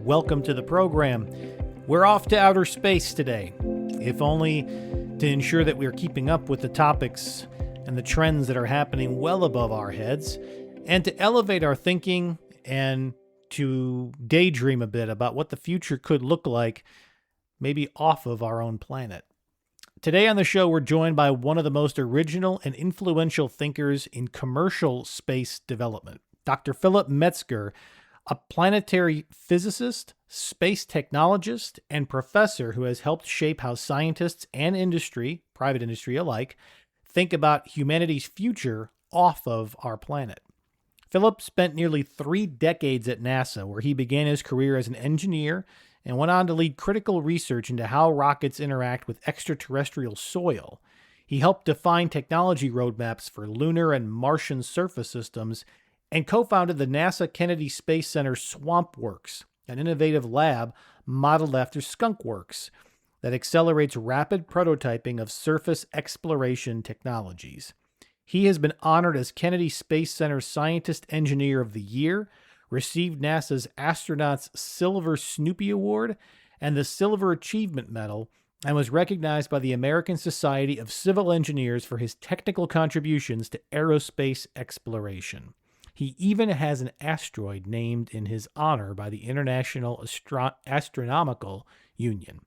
welcome to the program. We're off to outer space today, if only to ensure that we're keeping up with the topics and the trends that are happening well above our heads, and to elevate our thinking and to daydream a bit about what the future could look like, maybe off of our own planet. Today on the show, we're joined by one of the most original and influential thinkers in commercial space development, Dr. Philip Metzger, a planetary physicist, space technologist, and professor who has helped shape how scientists and industry, private industry alike, think about humanity's future off of our planet. Philip spent nearly 3 decades at NASA, where he began his career as an engineer and went on to lead critical research into how rockets interact with extraterrestrial soil. He helped define technology roadmaps for lunar and Martian surface systems and co-founded the NASA Kennedy Space Center SwampWorks, an innovative lab modeled after skunkworks that accelerates rapid prototyping of surface exploration technologies. He has been honored as Kennedy Space Center Scientist Engineer of the Year, received NASA's Astronauts Silver Snoopy Award and the Silver Achievement Medal, and was recognized by the American Society of Civil Engineers for his technical contributions to aerospace exploration. He even has an asteroid named in his honor by the International Astronomical Union.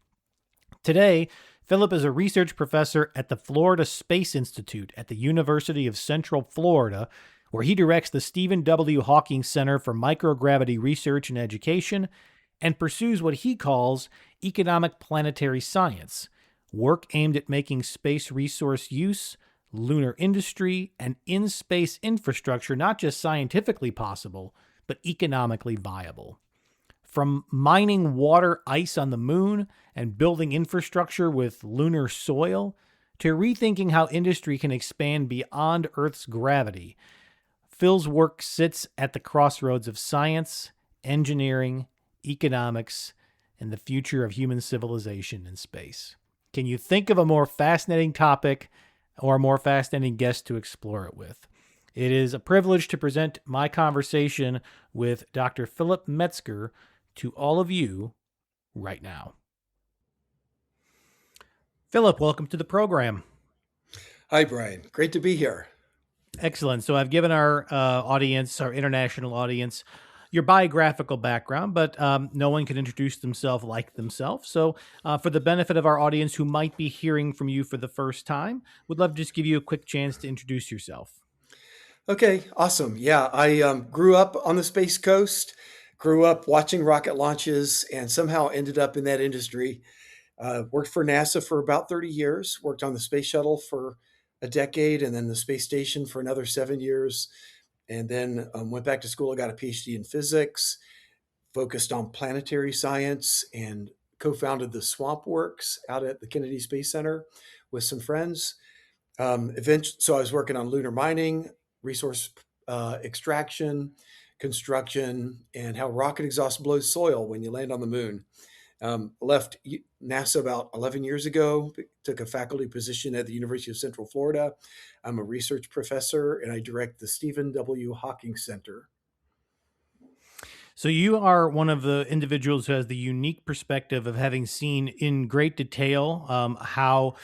Today, Philip is a research professor at the Florida Space Institute at the University of Central Florida, where he directs the Stephen W. Hawking Center for Microgravity Research and Education and pursues what he calls economic planetary science, work aimed at making space resource use, lunar industry, and in-space infrastructure not just scientifically possible, but economically viable. From mining water ice on the moon and building infrastructure with lunar soil, to rethinking how industry can expand beyond Earth's gravity, Phil's work sits at the crossroads of science, engineering, economics, and the future of human civilization in space. Can you think of a more fascinating topic or a more fascinating guest to explore it with? It is a privilege to present my conversation with Dr. Philip Metzger to all of you right now. Philip, welcome to the program. Hi, Brian. Great to be here. Excellent. So I've given our audience, our international audience, your biographical background, but no one can introduce themselves like themselves. So for the benefit of our audience who might be hearing from you for the first time, would love to just give you a quick chance to introduce yourself. Okay, awesome. Yeah, I grew up on the Space Coast, grew up watching rocket launches, and somehow ended up in that industry. Worked for NASA for about 30 years, worked on the space shuttle for a decade, and then the space station for another 7 years. And then went back to school. I got a PhD in physics, focused on planetary science, and co-founded the SwampWorks out at the Kennedy Space Center with some friends. So I was working on lunar mining, resource extraction, construction, and how rocket exhaust blows soil when you land on the moon. Left NASA about 11 years ago, took a faculty position at the University of Central Florida. I'm a research professor, and I direct the Stephen W. Hawking Center. So you are one of the individuals who has the unique perspective of having seen in great detail how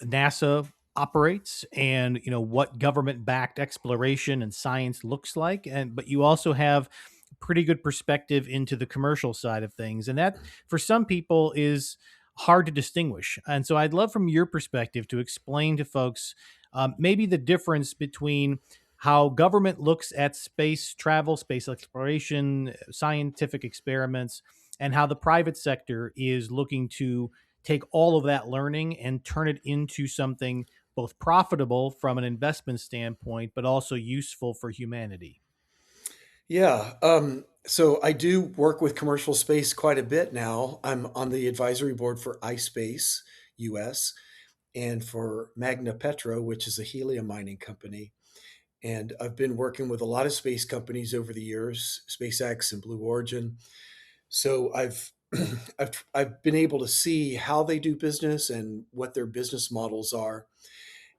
NASA operates and what government-backed exploration and science looks like, but you also have pretty good perspective into the commercial side of things, and that for some people is hard to distinguish. And so I'd love from your perspective to explain to folks maybe the difference between how government looks at space travel, space exploration, scientific experiments, and how the private sector is looking to take all of that learning and turn it into something both profitable from an investment standpoint, but also useful for humanity. Yeah. So I do work with commercial space quite a bit now. I'm on the advisory board for iSpace US and for Magna Petra, which is a helium mining company. And I've been working with a lot of space companies over the years, SpaceX and Blue Origin. So I've been able to see how they do business and what their business models are.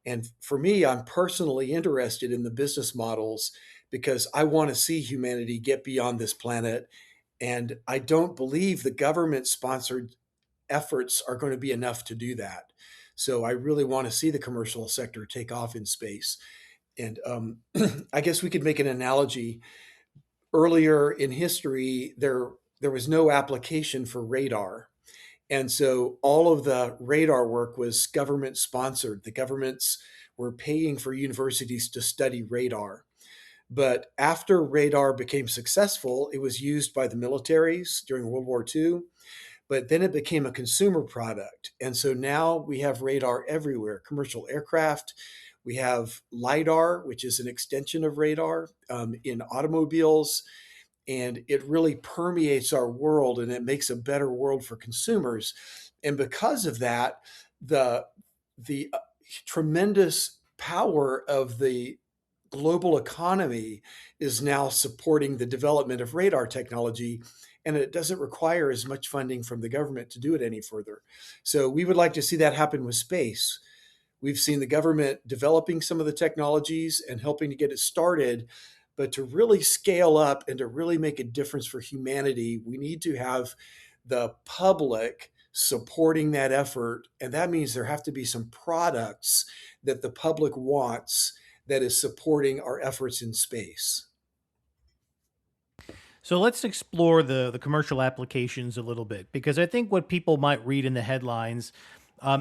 And for me, I'm personally interested in the business models because I want to see humanity get beyond this planet And I don't believe the government sponsored efforts are going to be enough to do that. So I really want to see the commercial sector take off in space. And I guess we could make an analogy. Earlier in history, there was no application for radar. And so all of the radar work was government sponsored. The governments were paying for universities to study radar. But after radar became successful, it was used by the militaries during World War II, but then it became a consumer product. And so now we have radar everywhere, commercial aircraft. We have LIDAR, which is an extension of radar in automobiles. And it really permeates our world and it makes a better world for consumers. And because of that, the, the tremendous power of the global economy is now supporting the development of radar technology, and it doesn't require as much funding from the government to do it any further. So we would like to see that happen with space. We've seen the government developing some of the technologies and helping to get it started. But to really scale up and to really make a difference for humanity, we need to have the public supporting that effort. And that means there have to be some products that the public wants that is supporting our efforts in space. So let's explore the commercial applications a little bit because I think what people might read in the headlines,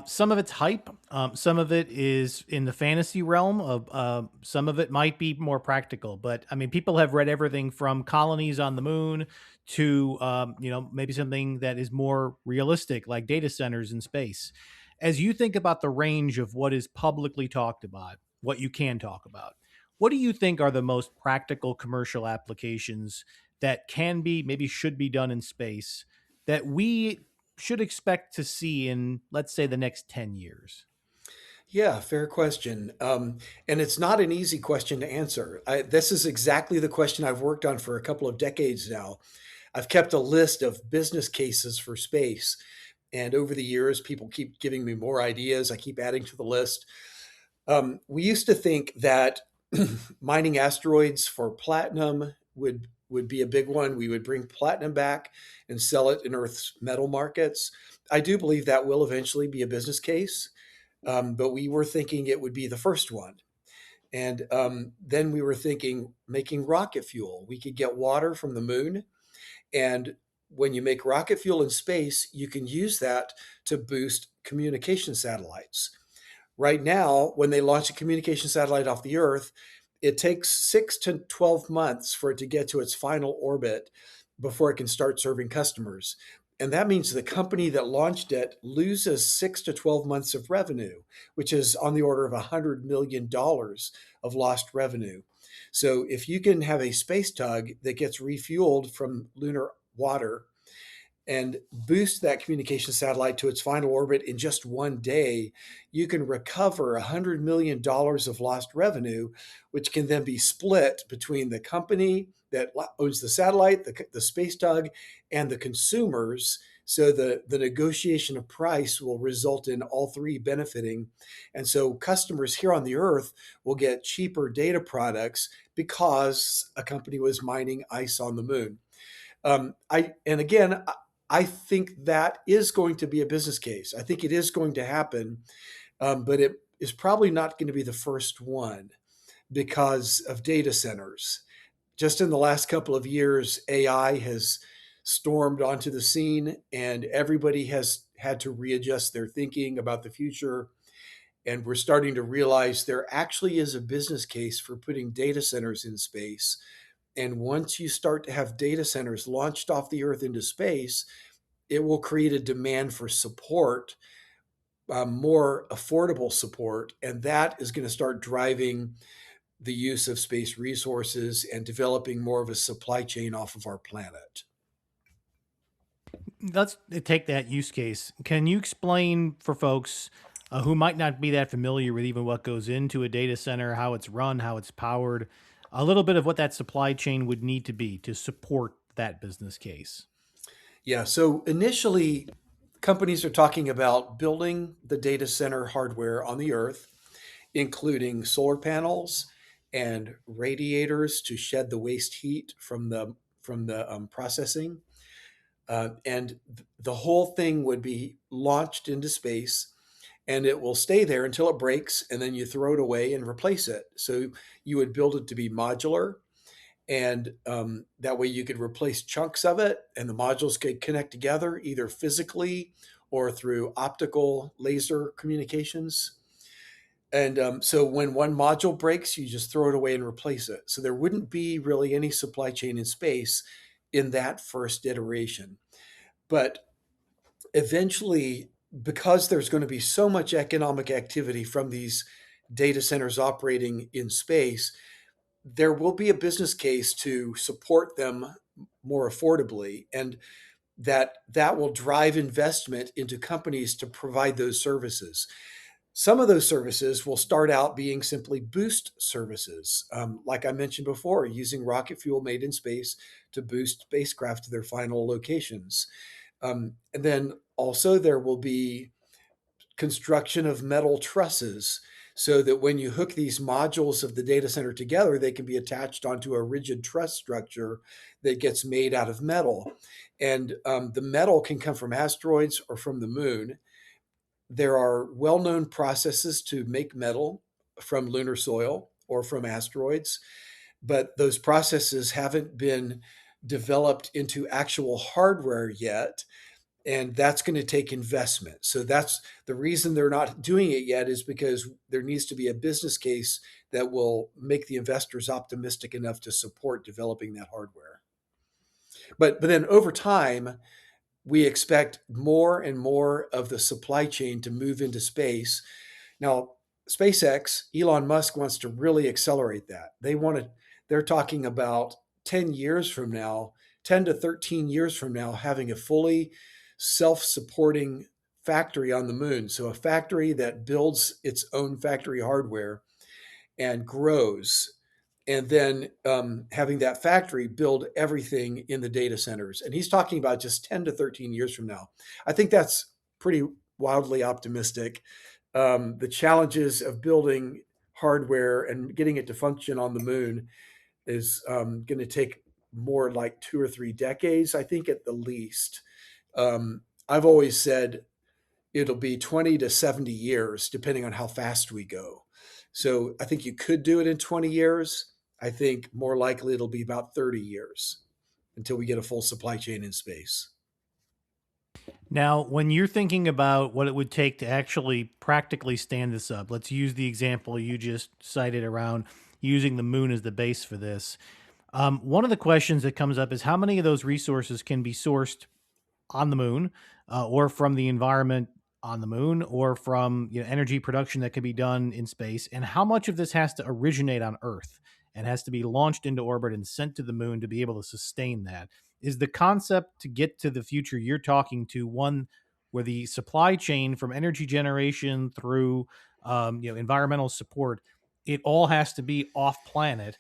some of it's hype, some of it is in the fantasy realm of some of it might be more practical. But I mean, people have read everything from colonies on the moon to maybe something that is more realistic, like data centers in space. As you think about the range of what is publicly talked about, what you can talk about, what do you think are the most practical commercial applications that can be, maybe should be done in space that we should expect to see in, let's say, the next 10 years? Yeah, fair question. And it's not an easy question to answer. This is exactly the question I've worked on for a couple of decades now. I've kept a list of business cases for space. And over the years, people keep giving me more ideas. I keep adding to the list. We used to think that mining asteroids for platinum would be a big one. We would bring platinum back and sell it in Earth's metal markets. I do believe that will eventually be a business case, but we were thinking it would be the first one. And then we were thinking making rocket fuel. We could get water from the moon, and when you make rocket fuel in space, you can use that to boost communication satellites. Right now, when they launch a communication satellite off the Earth, it takes 6 to 12 months for it to get to its final orbit before it can start serving customers. And that means the company that launched it loses 6 to 12 months of revenue, which is on the order of $100 million of lost revenue. So if you can have a space tug that gets refueled from lunar water and boost that communication satellite to its final orbit in just one day, you can recover $100 million of lost revenue, which can then be split between the company that owns the satellite, the space tug, and the consumers. So the negotiation of price will result in all three benefiting. And so customers here on the Earth will get cheaper data products because a company was mining ice on the moon. I think that is going to be a business case. I think it is going to happen, but it is probably not going to be the first one because of data centers. Just in the last couple of years, AI has stormed onto the scene, and everybody has had to readjust their thinking about the future. And we're starting to realize there actually is a business case for putting data centers in space. And once you start to have data centers launched off the Earth into space, it will create a demand for support, more affordable support, and that is going to start driving the use of space resources and developing more of a supply chain off of our planet. Let's take that use case. Can you explain for folks who might not be that familiar with even what goes into a data center, how it's run, how it's powered, a little bit of what that supply chain would need to be to support that business case? Yeah, so initially, companies are talking about building the data center hardware on the Earth, including solar panels and radiators to shed the waste heat from the processing. And the whole thing would be launched into space, and it will stay there until it breaks, and then you throw it away and replace it. So you would build it to be modular, and that way you could replace chunks of it, and the modules could connect together either physically or through optical laser communications. And so when one module breaks, you just throw it away and replace it. So there wouldn't be really any supply chain in space in that first iteration. But eventually, because there's going to be so much economic activity from these data centers operating in space, there will be a business case to support them more affordably, and that will drive investment into companies to provide those services. Some of those services will start out being simply boost services, like I mentioned before, using rocket fuel made in space to boost spacecraft to their final locations. And then also there will be construction of metal trusses so that when you hook these modules of the data center together, they can be attached onto a rigid truss structure that gets made out of metal. And the metal can come from asteroids or from the moon. There are well known processes to make metal from lunar soil or from asteroids, but those processes haven't been developed into actual hardware yet, and that's going to take investment. So that's the reason they're not doing it yet, is because there needs to be a business case that will make the investors optimistic enough to support developing that hardware. But then over time, we expect more and more of the supply chain to move into space. Now, SpaceX, Elon Musk wants to really accelerate that. They're talking about 10 years from now, 10 to 13 years from now, having a fully self-supporting factory on the moon. So a factory that builds its own factory hardware and grows, and then having that factory build everything in the data centers. And he's talking about just 10 to 13 years from now. I think that's pretty wildly optimistic. The challenges of building hardware and getting it to function on the moon is going to take more like 2 or 3 decades, I think, at the least. I've always said it'll be 20 to 70 years, depending on how fast we go. So I think you could do it in 20 years. I think more likely it'll be about 30 years until we get a full supply chain in space. Now, when you're thinking about what it would take to actually practically stand this up, let's use the example you just cited around using the moon as the base for this. One of the questions that comes up is how many of those resources can be sourced on the moon, or from the environment on the moon, or from energy production that can be done in space, and how much of this has to originate on Earth and has to be launched into orbit and sent to the moon to be able to sustain that. Is the concept to get to the future you're talking to one where the supply chain from energy generation through environmental support, it all has to be off planet?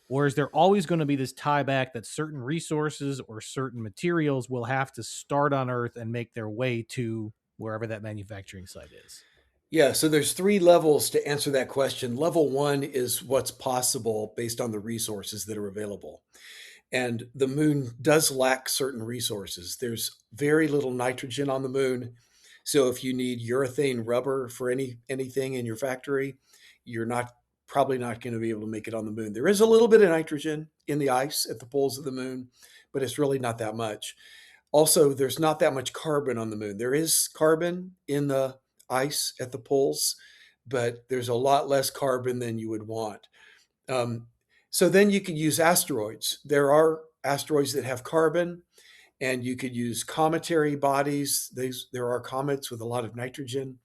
Or is there always going to be this tie back that certain resources or certain materials will have to start on Earth and make their way to wherever that manufacturing site is? Yeah, so there's three levels to answer that question. Level one is what's possible based on the resources that are available. And the moon does lack certain resources. There's very little nitrogen on the moon. So if you need urethane rubber for anything in your factory, you're not probably not going to be able to make it on the moon. There is a little bit of nitrogen in the ice at the poles of the moon, but it's really not that much. Also, there's not that much carbon on the moon. There is carbon in the ice at the poles, but there's a lot less carbon than you would want. Um, so then you could use asteroids. There are asteroids that have carbon, and you could use cometary bodies. There are comets with a lot of nitrogen.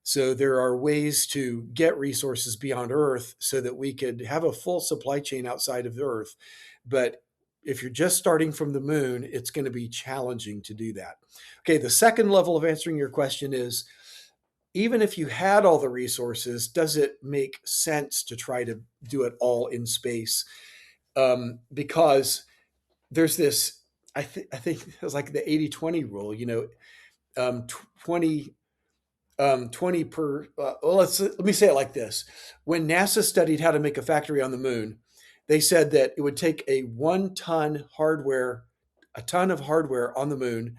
So there are ways to get resources beyond Earth so that we could have a full supply chain outside of Earth. But if you're just starting from the moon, it's going to be challenging to do that. Okay, the second level of answering your question is, even if you had all the resources, does it make sense to try to do it all in space? Because there's this, I think it's like the 80-20 rule, 20, 20 per, well, let me say it like this. When NASA studied how to make a factory on the moon, they said that it would take a 1 ton hardware a ton of hardware on the moon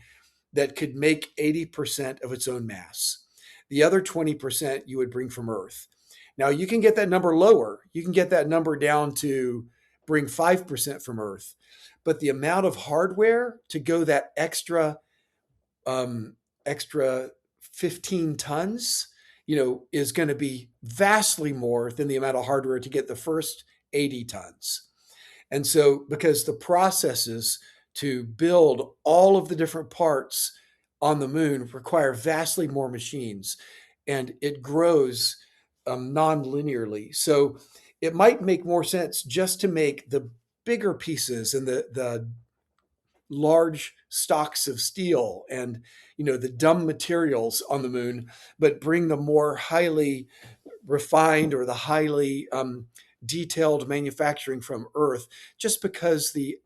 that could make 80% of its own mass. The other 20% you would bring from Earth. Now, you can get that number lower. You can get that number down to bring 5% from Earth. But the amount of hardware to go that um, extra 15 tons, is going to be vastly more than the amount of hardware to get the first 80 tons. And so, because the processes to build all of the different parts on the moon require vastly more machines, and it grows non-linearly. So, it might make more sense just to make the bigger pieces and the large stocks of steel and the dumb materials on the moon, but bring the more highly refined or the highly detailed manufacturing from Earth, just because the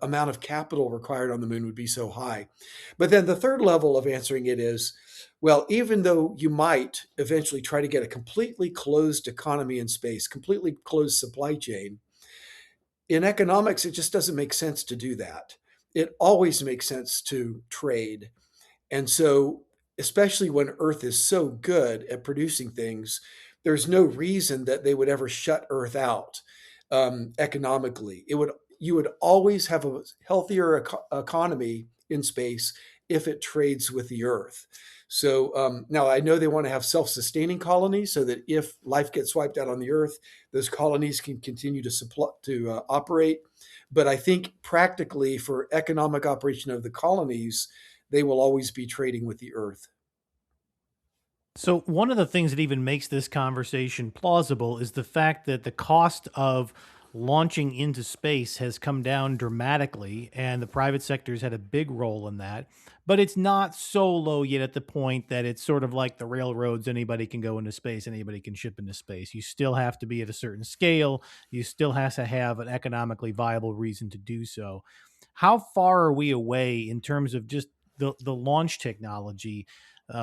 amount of capital required on the moon would be so high. But then the third level of answering it is, well, even though you might eventually try to get a completely closed economy in space, completely closed supply chain, in economics, it just doesn't make sense to do that. It always makes sense to trade. And so, especially when Earth is so good at producing things, there's no reason that they would ever shut Earth out economically. You would always have a healthier economy in space if it trades with the Earth. So now I know they want to have self-sustaining colonies so that if life gets wiped out on the Earth, those colonies can continue to operate. But I think practically for economic operation of the colonies, they will always be trading with the Earth. So, one of the things that even makes this conversation plausible is the fact that the cost of launching into space has come down dramatically, and the private sector's had a big role in that. But it's not so low yet at the point that it's sort of like the railroads anybody can go into space, anybody can ship into space. You still have to be at a certain scale, you still have to have an economically viable reason to do so. How far are we away in terms of just the launch technology,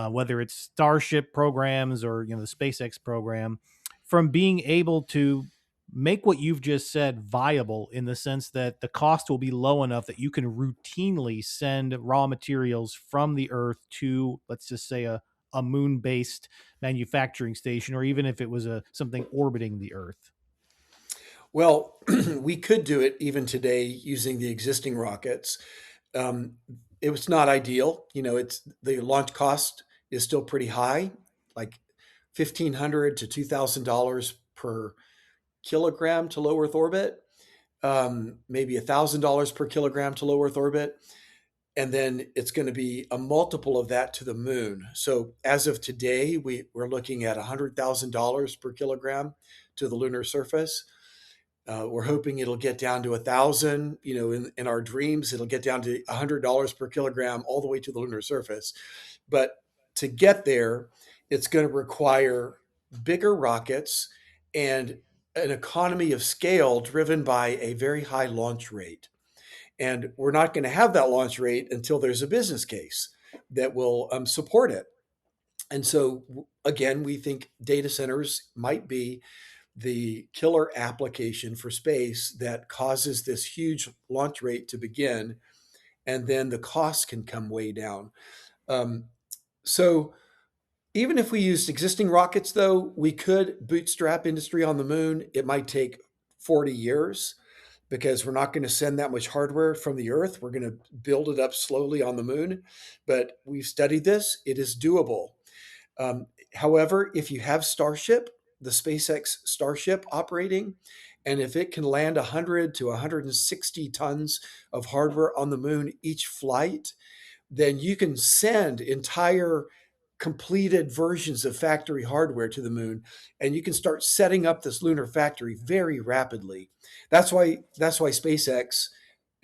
whether it's Starship programs or the SpaceX program, from being able to make what you've just said viable in the sense that the cost will be low enough that you can routinely send raw materials from the Earth to, let's just say, a moon-based manufacturing station, or even if it was something orbiting the Earth. Well, we could do it even today using the existing rockets. Um, it was not ideal. It's the launch cost is still pretty high, like $1,500 to $2,000 per kilogram to low Earth orbit, maybe $1,000 per kilogram to low Earth orbit, and then it's going to be a multiple of that to the moon. So as of today, we're looking at $100,000 per kilogram to the lunar surface. We're hoping it'll get down to 1,000. In our dreams, it'll get down to $100 per kilogram all the way to the lunar surface. But to get there, it's going to require bigger rockets and an economy of scale driven by a very high launch rate. And we're not going to have that launch rate until there's a business case that will support it. And so, again, we think data centers might be the killer application for space that causes this huge launch rate to begin, and then the costs can come way down. Um, so even if we used existing rockets, though, we could bootstrap industry on the moon. It might take 40 years because we're not going to send that much hardware from the Earth. We're going to build it up slowly on the moon. But we've studied this, it is doable. However, if you have Starship, the SpaceX Starship operating, and if it can land 100 to 160 tons of hardware on the moon each flight, then you can send entire completed versions of factory hardware to the moon, and you can start setting up this lunar factory very rapidly. That's why SpaceX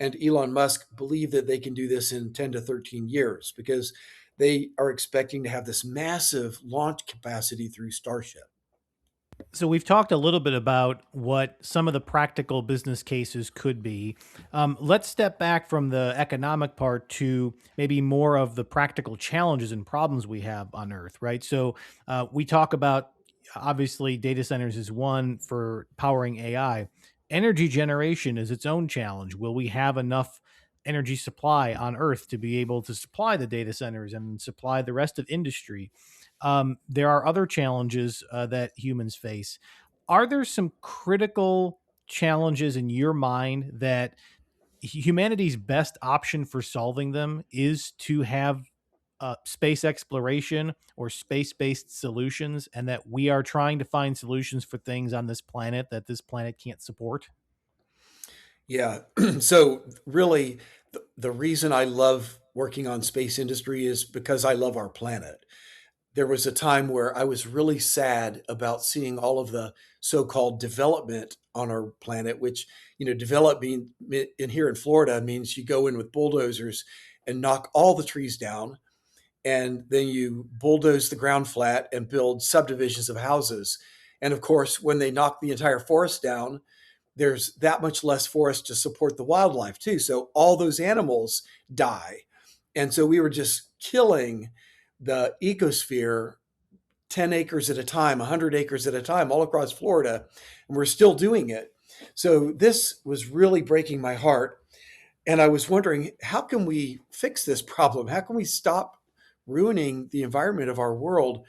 and Elon Musk believe that they can do this in 10 to 13 years, because they are expecting to have this massive launch capacity through Starship. So we've talked a little bit about what some of the practical business cases could be. Let's step back from the economic part to maybe more of the practical challenges and problems we have on Earth, right? So we talk about, obviously, data centers is one for powering AI. Energy generation is its own challenge. Will we have enough energy supply on Earth to be able to supply the data centers and supply the rest of industry. There are other challenges that humans face. Are there some critical challenges in your mind that humanity's best option for solving them is to have space exploration or space based solutions, and that we are trying to find solutions for things on this planet that this planet can't support? Yeah. So really, the reason I love working on space industry is because I love our planet. There was a time where I was really sad about seeing all of the so-called development on our planet, which, develop being in here in Florida means you go in with bulldozers and knock all the trees down, and then you bulldoze the ground flat and build subdivisions of houses. And of course, when they knock the entire forest down, there's that much less forest to support the wildlife too. So all those animals die. And so we were just killing the ecosphere 10 acres at a time, 100 acres at a time, all across Florida. And we're still doing it. So this was really breaking my heart. And I was wondering, how can we fix this problem? How can we stop ruining the environment of our world?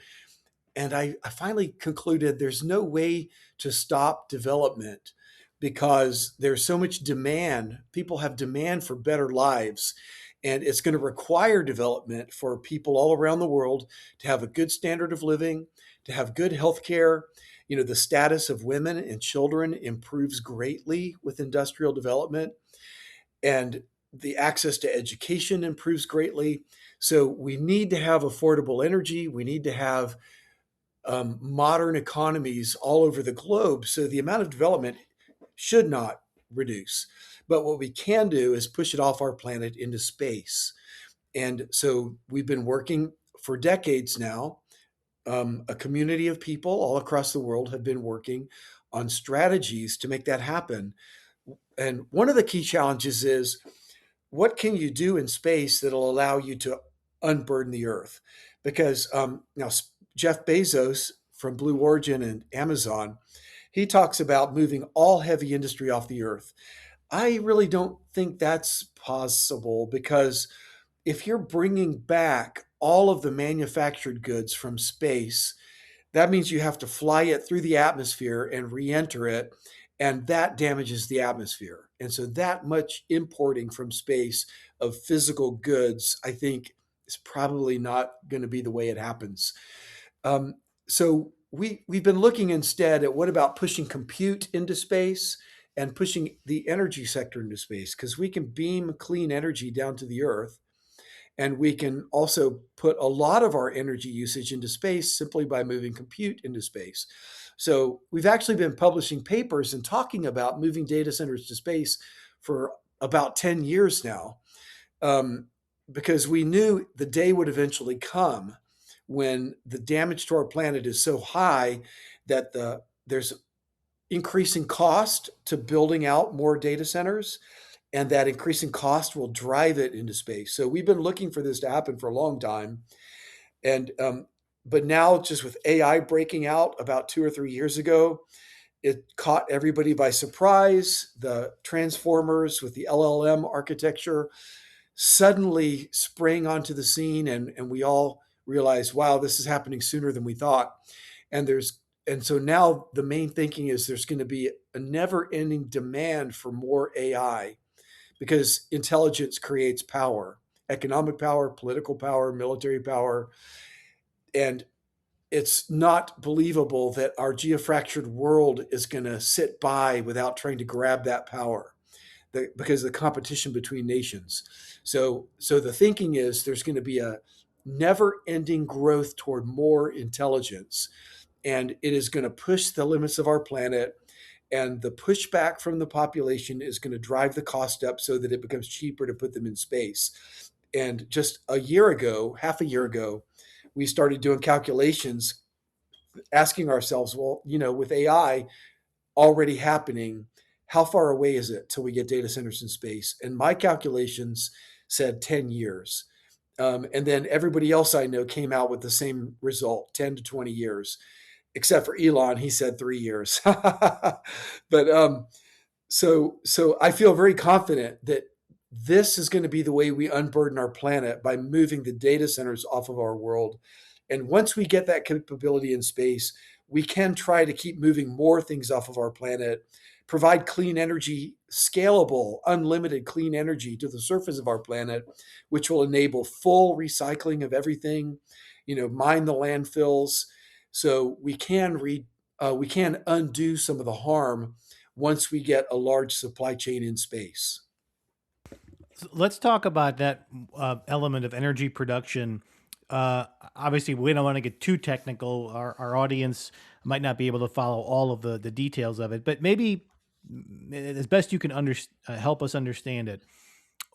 And I finally concluded there's no way to stop development because there's so much demand. People have demand for better lives. And it's going to require development for people all around the world to have a good standard of living, to have good health care. The status of women and children improves greatly with industrial development, and the access to education improves greatly. So we need to have affordable energy. We need to have modern economies all over the globe. So the amount of development should not reduce. But what we can do is push it off our planet into space. And so we've been working for decades now. A community of people all across the world have been working on strategies to make that happen. And one of the key challenges is, what can you do in space that'll allow you to unburden the Earth? Because now Jeff Bezos from Blue Origin and Amazon, he talks about moving all heavy industry off the Earth. I really don't think that's possible, because if you're bringing back all of the manufactured goods from space, that means you have to fly it through the atmosphere and re-enter it, and that damages the atmosphere. And so that much importing from space of physical goods, I think, is probably not going to be the way it happens. So we've been looking instead at, what about pushing compute into space and pushing the energy sector into space, because we can beam clean energy down to the Earth. And we can also put a lot of our energy usage into space simply by moving compute into space. So we've actually been publishing papers and talking about moving data centers to space for about 10 years now, because we knew the day would eventually come when the damage to our planet is so high that there's increasing cost to building out more data centers, and that increasing cost will drive it into space. So we've been looking for this to happen for a long time, and but now, just with AI breaking out about 2 or 3 years ago, it caught everybody by surprise. The transformers with the LLM architecture suddenly sprang onto the scene, and we all realized, wow, this is happening sooner than we thought. And so now the main thinking is there's going to be a never-ending demand for more AI, because intelligence creates power, economic power, political power, military power. And it's not believable that our geofractured world is going to sit by without trying to grab that power, because of the competition between nations. So the thinking is there's going to be a never-ending growth toward more intelligence, and it is going to push the limits of our planet. And the pushback from the population is going to drive the cost up so that it becomes cheaper to put them in space. And just a year ago, half a year ago, we started doing calculations, asking ourselves, well, with AI already happening, how far away is it till we get data centers in space? And my calculations said 10 years. And then everybody else I know came out with the same result, 10 to 20 years, except for Elon. He said 3 years. But so I feel very confident that This is going to be the way we unburden our planet by moving the data centers off of our world. And once we get that capability in space, we can try to keep moving more things off of our planet, provide clean energy, scalable, unlimited clean energy to the surface of our planet, which will enable full recycling of everything, mine the landfills. So we can undo some of the harm once we get a large supply chain in space. So let's talk about that element of energy production. Obviously, we don't want to get too technical. Our audience might not be able to follow all of the details of it, but maybe as best you can help us understand it.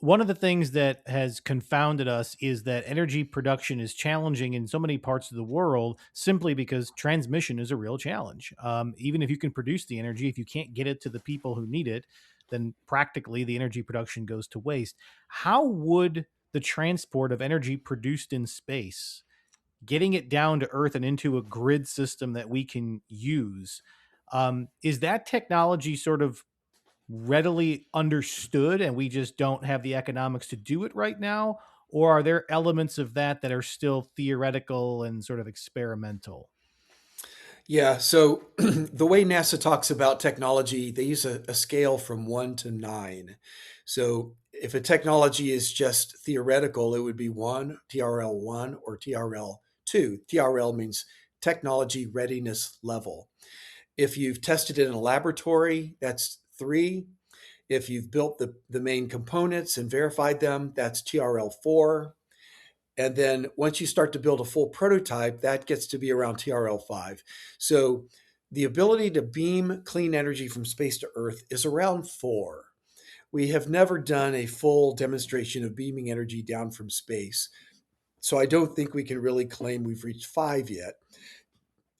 One of the things that has confounded us is that energy production is challenging in so many parts of the world simply because transmission is a real challenge. Even if you can produce the energy, if you can't get it to the people who need it, then practically the energy production goes to waste. How would the transport of energy produced in space, getting it down to Earth and into a grid system that we can use, is that technology sort of readily understood and we just don't have the economics to do it right now? Or are there elements of that that are still theoretical and sort of experimental? Yeah, so the way NASA talks about technology, they use a scale from 1 to 9. So if a technology is just theoretical, it would be 1, TRL 1, or TRL 2. TRL means technology readiness level. If you've tested it in a laboratory, that's 3. If you've built the main components and verified them, that's TRL 4. And then once you start to build a full prototype, that gets to be around TRL 5. So the ability to beam clean energy from space to Earth is around 4. We have never done a full demonstration of beaming energy down from space. So I don't think we can really claim we've reached 5 yet.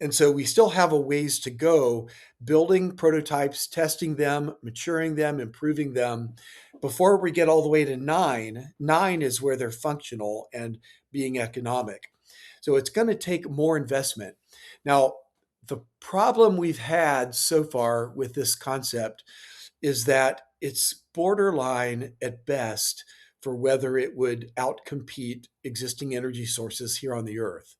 And so we still have a ways to go building prototypes, testing them, maturing them, improving them before we get all the way to 9. 9 is where they're functional and being economic. So it's going to take more investment. Now, the problem we've had so far with this concept is that it's borderline at best for whether it would outcompete existing energy sources here on the Earth.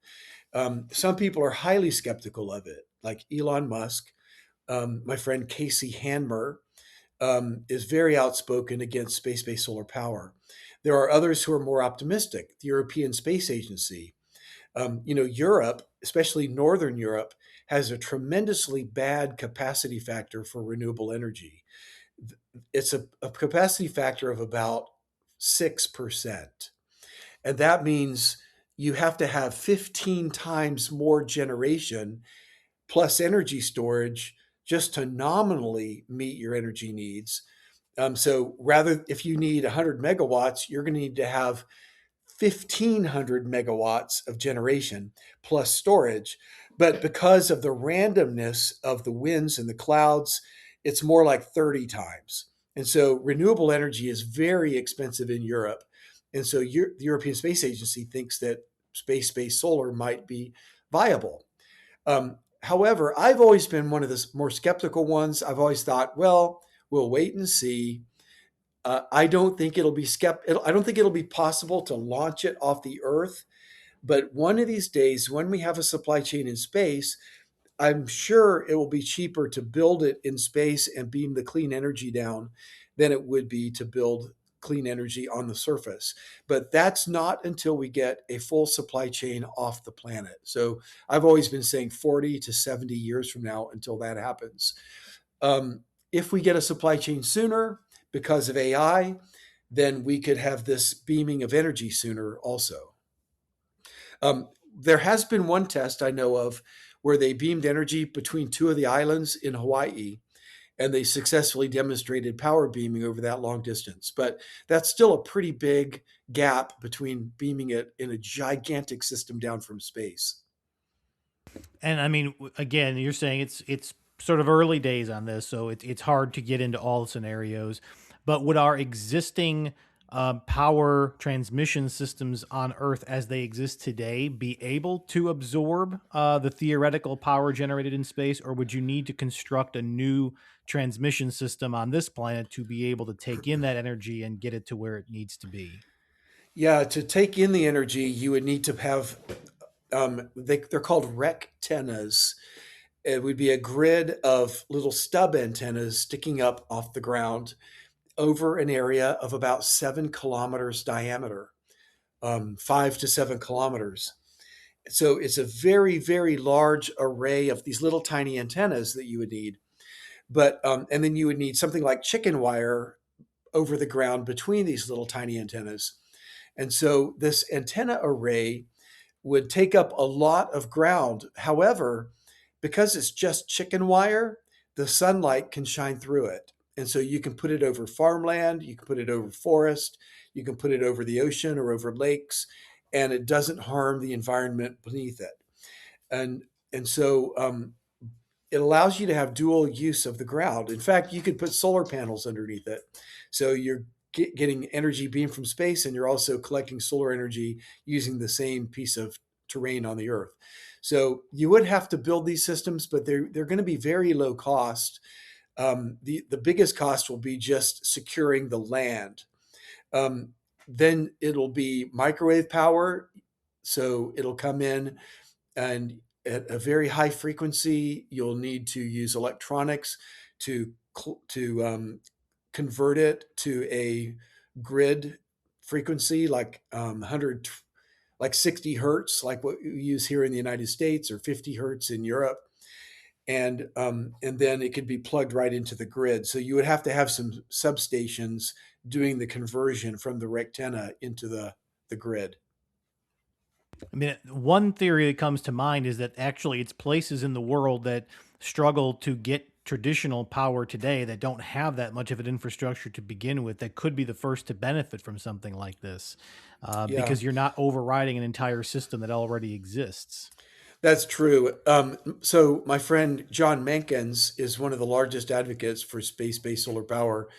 Some people are highly skeptical of it, like Elon Musk. My friend Casey Hanmer is very outspoken against space based solar power. There are others who are more optimistic. The European Space Agency, Europe, especially Northern Europe, has a tremendously bad capacity factor for renewable energy. It's a capacity factor of about 6%. And that means you have to have 15 times more generation plus energy storage just to nominally meet your energy needs. So rather, if you need 100 megawatts, you're going to need to have 1,500 megawatts of generation plus storage. But because of the randomness of the winds and the clouds, it's more like 30 times. And so renewable energy is very expensive in Europe. And so the European Space Agency thinks that space based solar might be viable. However, I've always been one of the more skeptical ones. I've always thought, well, we'll wait and see. I don't think I don't think it'll be possible to launch it off the Earth. But one of these days, when we have a supply chain in space, I'm sure it will be cheaper to build it in space and beam the clean energy down than it would be to build clean energy on the surface. But that's not until we get a full supply chain off the planet. So I've always been saying 40 to 70 years from now until that happens. If we get a supply chain sooner because of AI, then we could have this beaming of energy sooner also. There has been one test I know of where they beamed energy between two of the islands in Hawaii, and they successfully demonstrated power beaming over that long distance. But that's still a pretty big gap between beaming it in a gigantic system down from space. And I mean, again, you're saying it's sort of early days on this, so it's hard to get into all scenarios. But would our existing power transmission systems on Earth as they exist today be able to absorb the theoretical power generated in space, or would you need to construct a new transmission system on this planet to be able to take in that energy and get it to where it needs to be? Yeah, to take in the energy, you would need to have they're called rectennas. It would be a grid of little stub antennas sticking up off the ground over an area of about 7 kilometers diameter, 5 to 7 kilometers. So it's a very, very large array of these little tiny antennas that you would need. But and then you would need something like chicken wire over the ground between these little tiny antennas. And so this antenna array would take up a lot of ground. However, because it's just chicken wire, the sunlight can shine through it. And so you can put it over farmland, you can put it over forest, you can put it over the ocean or over lakes, and it doesn't harm the environment beneath it. And and so it allows you to have dual use of the ground. In fact, you could put solar panels underneath it. So you're getting energy beamed from space and you're also collecting solar energy using the same piece of terrain on the Earth. So you would have to build these systems, but they're going to be very low cost. The biggest cost will be just securing the land. Um, then it'll be microwave power. So it'll come in and at a very high frequency, you'll need to use electronics to convert it to a grid frequency like 100, like 60 hertz, like what we use here in the United States, or 50 hertz in Europe, and then it could be plugged right into the grid. So you would have to have some substations doing the conversion from the rectenna into the grid. I mean, one theory that comes to mind is that actually it's places in the world that struggle to get traditional power today that don't have that much of an infrastructure to begin with that could be the first to benefit from something like this, Yeah. because you're not overriding an entire system that already exists. That's true. So my friend John Menkins is one of the largest advocates for space-based solar power,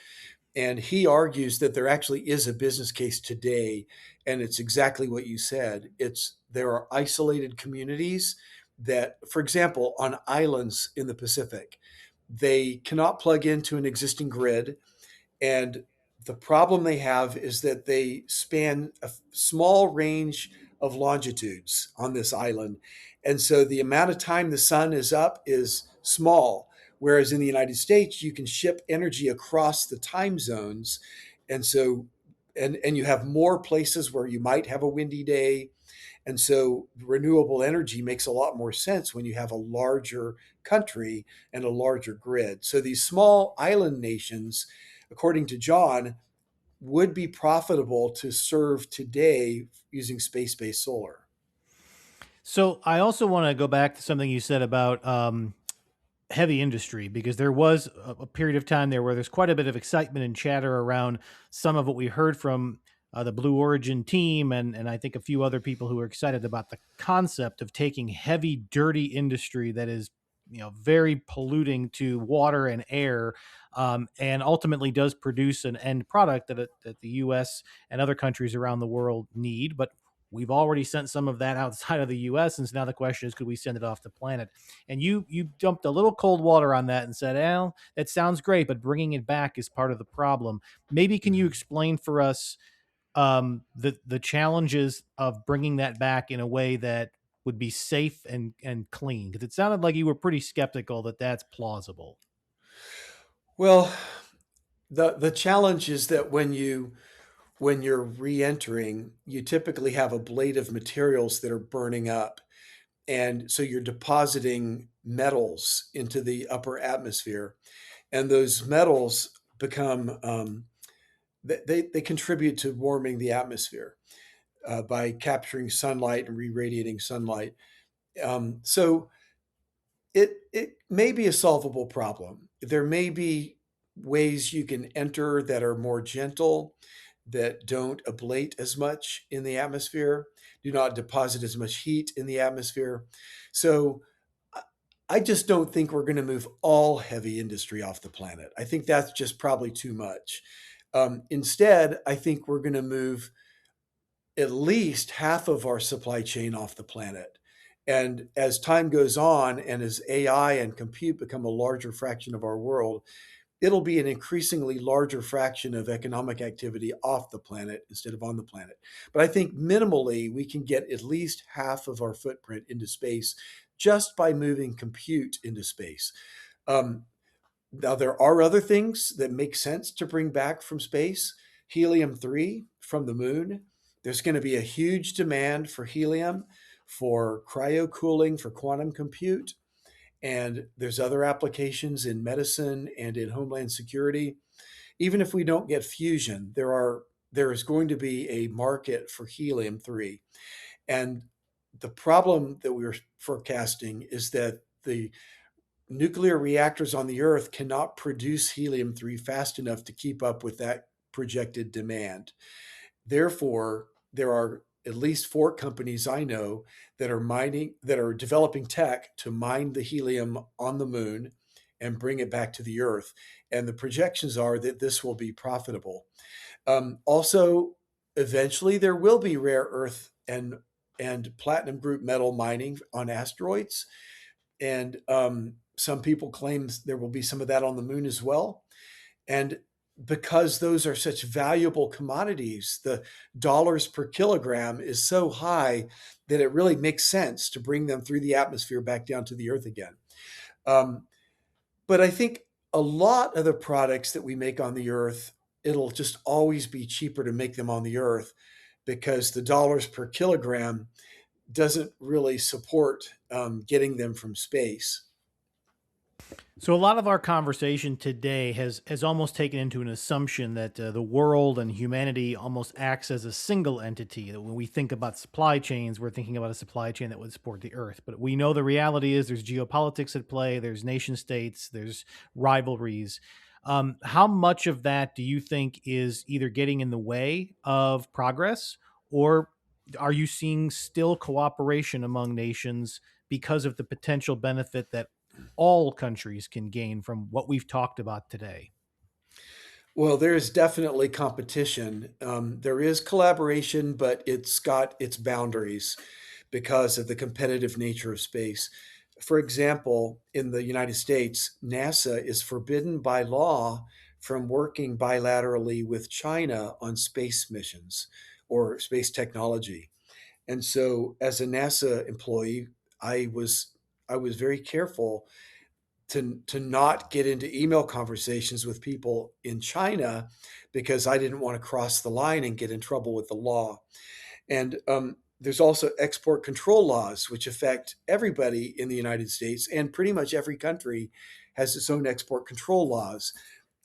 and he argues that there actually is a business case today, and it's exactly what you said. It's there are isolated communities that, for example, on islands in the Pacific, they cannot plug into an existing grid, and the problem they have is that they span a small range of longitudes on this island. And so the amount of time the sun is up is small. Whereas in the United States, you can ship energy across the time zones. And so, and you have more places where you might have a windy day. And so renewable energy makes a lot more sense when you have a larger country and a larger grid. So these small island nations, according to John, would be profitable to serve today using space based solar. So I also want to go back to something you said about heavy industry, because there was a period of time there where there's quite a bit of excitement and chatter around some of what we heard from the Blue Origin team, and I think a few other people who are excited about the concept of taking heavy, dirty industry that is, very polluting to water and air, and ultimately does produce an end product that the U.S. and other countries around the world need, but we've already sent some of that outside of the U.S. And so now the question is, could we send it off the planet? And you dumped a little cold water on that and said, "Al, that sounds great, but bringing it back is part of the problem." Maybe can you Mhm. explain for us the challenges of bringing that back in a way that would be safe and clean? Because it sounded like you were pretty skeptical that that's plausible. Well, the challenge is that when you're re-entering, you typically have a blade of materials that are burning up. And so you're depositing metals into the upper atmosphere. And those metals become they contribute to warming the atmosphere by capturing sunlight and re-radiating sunlight. So it may be a solvable problem. There may be ways you can enter that are more gentle, that don't ablate as much in the atmosphere, do not deposit as much heat in the atmosphere. So I I just don't think we're going to move all heavy industry off the planet. I think that's just probably too much. Instead, I think we're going to move at least half of our supply chain off the planet. And as time goes on, and as AI and compute become a larger fraction of our world, it'll be an increasingly larger fraction of economic activity off the planet instead of on the planet. But I think minimally, we can get at least half of our footprint into space just by moving compute into space. Um, Now, there are other things that make sense to bring back from space. Helium 3 from the moon. There's going to be a huge demand for helium for cryo cooling for quantum compute. And there's other applications in medicine and in homeland security. Even if we don't get fusion, there is going to be a market for helium 3. And the problem that we're forecasting is that the nuclear reactors on the Earth cannot produce helium 3 fast enough to keep up with that projected demand. Therefore, there are at least four companies I know that are developing tech to mine the helium on the moon and bring it back to the Earth. And the projections are that this will be profitable. Also, eventually, there will be rare earth and platinum group metal mining on asteroids, and some people claim there will be some of that on the moon as well. And because those are such valuable commodities, the dollars per kilogram is so high that it really makes sense to bring them through the atmosphere back down to the Earth again. Um, but I think a lot of the products that we make on the Earth, it'll just always be cheaper to make them on the Earth because the dollars per kilogram doesn't really support getting them from space. So a lot of our conversation today has almost taken into an assumption that the world and humanity almost acts as a single entity. That when we think about supply chains, we're thinking about a supply chain that would support the Earth. But we know the reality is there's geopolitics at play. There's nation states. There's rivalries. How much of that do you think is either getting in the way of progress, or are you seeing still cooperation among nations because of the potential benefit that all countries can gain from what we've talked about today? Well, there is definitely competition. There is collaboration, but it's got its boundaries because of the competitive nature of space. For example, in the United States, NASA is forbidden by law from working bilaterally with China on space missions or space technology. And so, as a NASA employee, I was I was very careful to not get into email conversations with people in China because I didn't want to cross the line and get in trouble with the law. And there's also export control laws, which affect everybody in the United States, and pretty much every country has its own export control laws.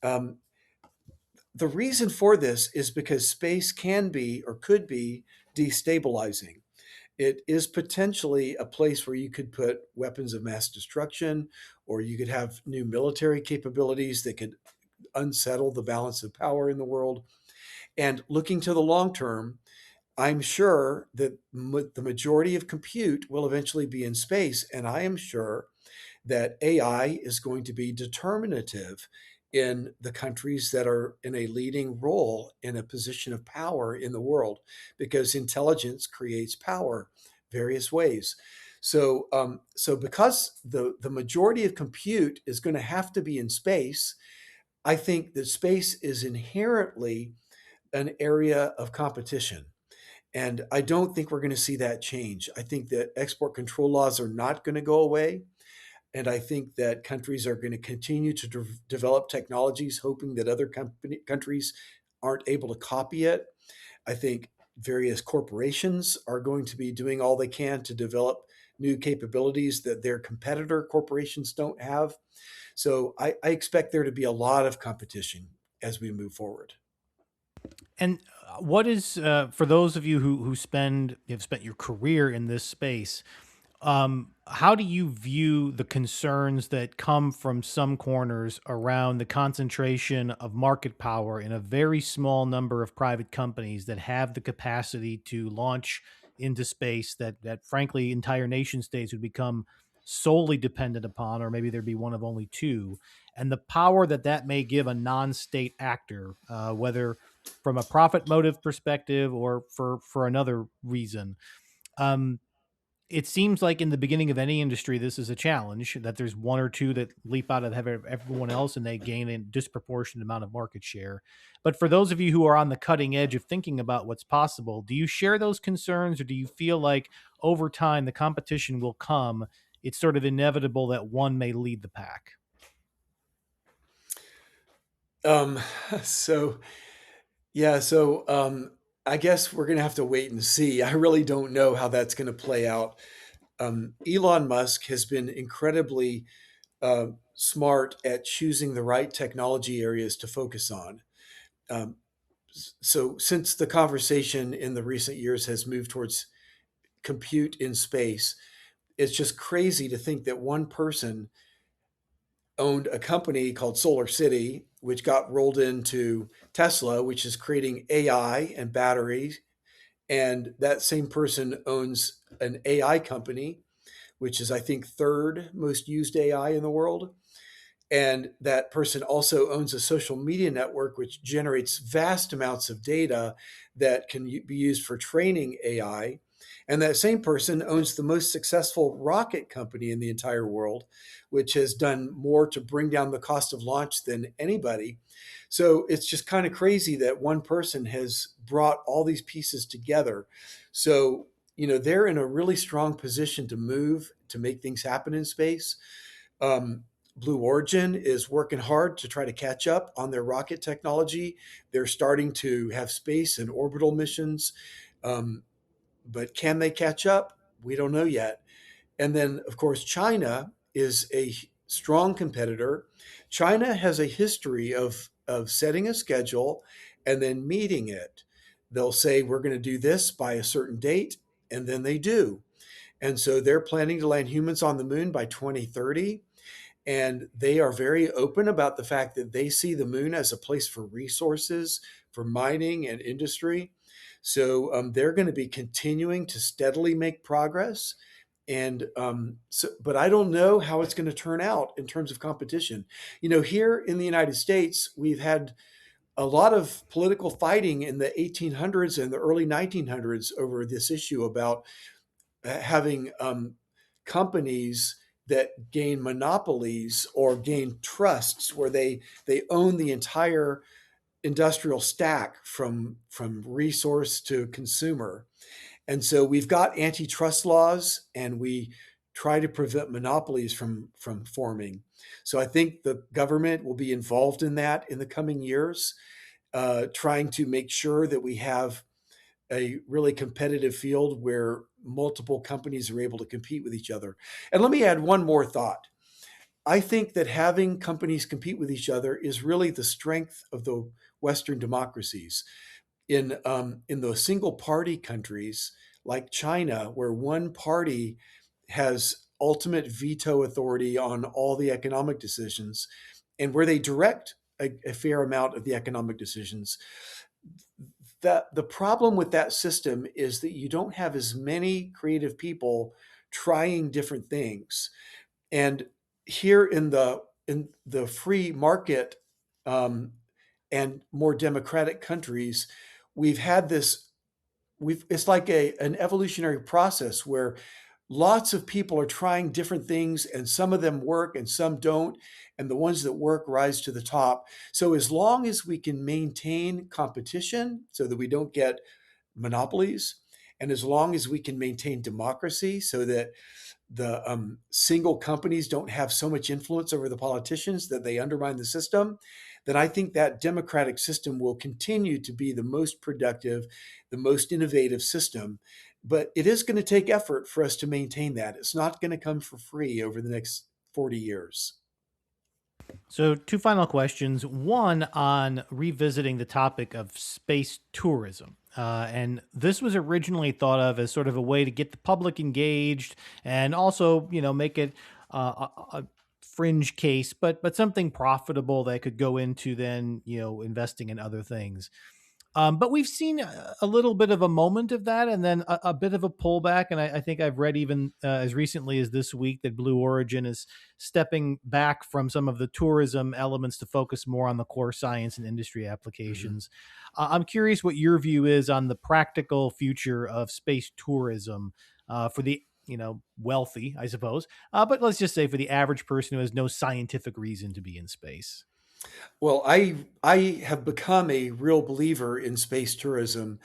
Um, the reason for this is because space can be or could be destabilizing. It is potentially a place where you could put weapons of mass destruction, or you could have new military capabilities that could unsettle the balance of power in the world. And looking to the long term, I'm sure that the majority of compute will eventually be in space. And I am sure that AI is going to be determinative in the countries that are in a leading role in a position of power in the world, because intelligence creates power various ways. So because the majority of compute is going to have to be in space, I think that space is inherently an area of competition. And I don't think we're going to see that change. I think that export control laws are not going to go away. And I think that countries are going to continue to develop technologies, hoping that other countries aren't able to copy it. I think various corporations are going to be doing all they can to develop new capabilities that their competitor corporations don't have. So I expect there to be a lot of competition as we move forward. And what is for those of you who have spent your career in this space? How do you view the concerns that come from some corners around the concentration of market power in a very small number of private companies that have the capacity to launch into space that frankly entire nation states would become solely dependent upon, or maybe there'd be one of only two, and the power that that may give a non-state actor, whether from a profit motive perspective or for another reason. Um, it seems like in the beginning of any industry, this is a challenge that there's one or two that leap out of everyone else and they gain a disproportionate amount of market share. But for those of you who are on the cutting edge of thinking about what's possible, do you share those concerns, or do you feel like over time the competition will come? It's sort of inevitable that one may lead the pack. Um, so yeah, I guess we're gonna have to wait and see. I really don't know how that's gonna play out. Elon Musk has been incredibly smart at choosing the right technology areas to focus on. Um, so since the conversation in the recent years has moved towards compute in space, it's just crazy to think that one person owned a company called Solar City, which got rolled into Tesla, which is creating AI and batteries. And that same person owns an AI company, which is, I think, third most used AI in the world. And that person also owns a social media network which generates vast amounts of data that can be used for training AI. And that same person owns the most successful rocket company in the entire world, which has done more to bring down the cost of launch than anybody. So it's just kind of crazy that one person has brought all these pieces together. So, they're in a really strong position to move, to make things happen in space. Um, Blue Origin is working hard to try to catch up on their rocket technology. They're starting to have space and orbital missions. Um, but can they catch up? We don't know yet. And then, of course, China is a strong competitor. China has a history of setting a schedule and then meeting it. They'll say, we're going to do this by a certain date, and then they do. And so they're planning to land humans on the moon by 2030. And they are very open about the fact that they see the moon as a place for resources, for mining and industry. So they're going to be continuing to steadily make progress. And but I don't know how it's going to turn out in terms of competition. Here in the United States, we've had a lot of political fighting in the 1800s and the early 1900s over this issue about having companies that gain monopolies or gain trusts where they own the entire industrial stack from resource to consumer. And so we've got antitrust laws, and we try to prevent monopolies from forming. So I think the government will be involved in that in the coming years, trying to make sure that we have a really competitive field where multiple companies are able to compete with each other. And let me add one more thought. I think that having companies compete with each other is really the strength of the Western democracies. In the single party countries like China, where one party has ultimate veto authority on all the economic decisions, and where they direct a fair amount of the economic decisions, that the problem with that system is that you don't have as many creative people trying different things. And here in the free market, um, and more democratic countries, we've had this. It's like an evolutionary process where lots of people are trying different things, and some of them work and some don't, and the ones that work rise to the top. So as long as we can maintain competition so that we don't get monopolies, and as long as we can maintain democracy so that the single companies don't have so much influence over the politicians that they undermine the system, then I think that democratic system will continue to be the most productive, the most innovative system. But it is going to take effort for us to maintain that. It's not going to come for free over the next 40 years. So, two final questions. One on revisiting the topic of space tourism. And this was originally thought of as sort of a way to get the public engaged and also, make it a fringe case, but something profitable that could go into then, investing in other things. But we've seen a little bit of a moment of that, and then a bit of a pullback. And I think I've read even as recently as this week that Blue Origin is stepping back from some of the tourism elements to focus more on the core science and industry Mhm. applications. I'm curious what your view is on the practical future of space tourism for the wealthy, I suppose, but let's just say for the average person who has no scientific reason to be in space. Well, I have become a real believer in space tourism.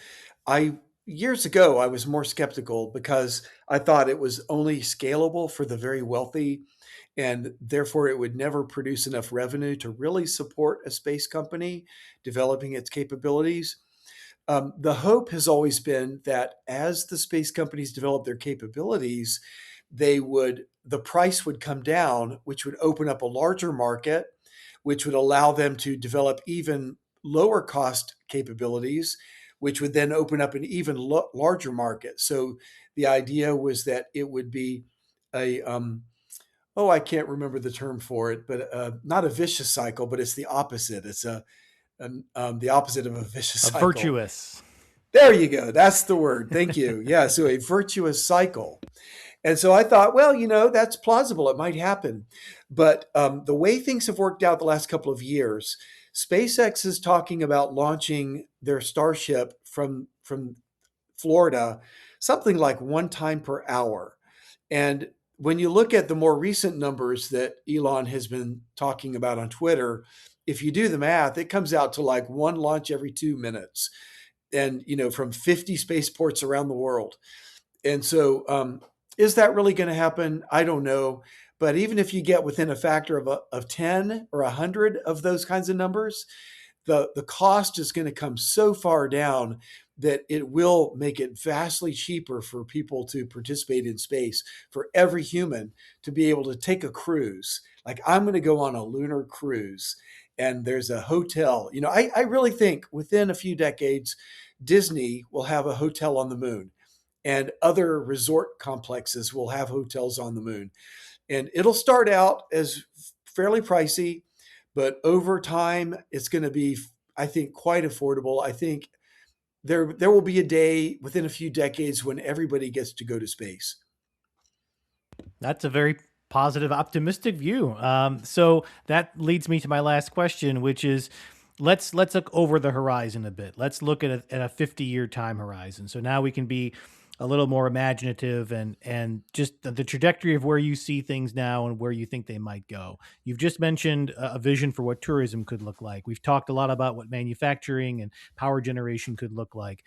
I Years ago I was more skeptical because I thought it was only scalable for the very wealthy, and therefore it would never produce enough revenue to really support a space company developing its capabilities. The hope has always been that as the space companies develop their capabilities, the price would come down, which would open up a larger market, which would allow them to develop even lower cost capabilities, which would then open up an even larger market. So the idea was that it would be a oh, I can't remember the term for it, but not a vicious cycle, but it's the opposite. It's the opposite of a vicious A cycle. virtuous. There you go. That's the word. Thank you. Yeah. So a virtuous cycle. And so I thought, well, that's plausible. It might happen. But the way things have worked out the last couple of years, SpaceX is talking about launching their Starship from Florida, something like one time per hour. And when you look at the more recent numbers that Elon has been talking about on Twitter, if you do the math, it comes out to like one launch every 2 minutes, and from 50 spaceports around the world. And so, is that really going to happen? I don't know. But even if you get within a factor of 10 or 100 of those kinds of numbers, the cost is going to come so far down that it will make it vastly cheaper for people to participate in space, for every human to be able to take a cruise. Like, I'm going to go on a lunar cruise, and there's a hotel. I really think within a few decades, Disney will have a hotel on the moon, and other resort complexes will have hotels on the moon. And it'll start out as fairly pricey, but over time, it's going to be, I think, quite affordable. I think there will be a day within a few decades when everybody gets to go to space. That's a very positive, optimistic view. So that leads me to my last question, which is let's look over the horizon a bit. Let's look at a 50-year time horizon. So now we can be a little more imaginative and just the trajectory of where you see things now and where you think they might go. You've just mentioned a vision for what tourism could look like. We've talked a lot about what manufacturing and power generation could look like.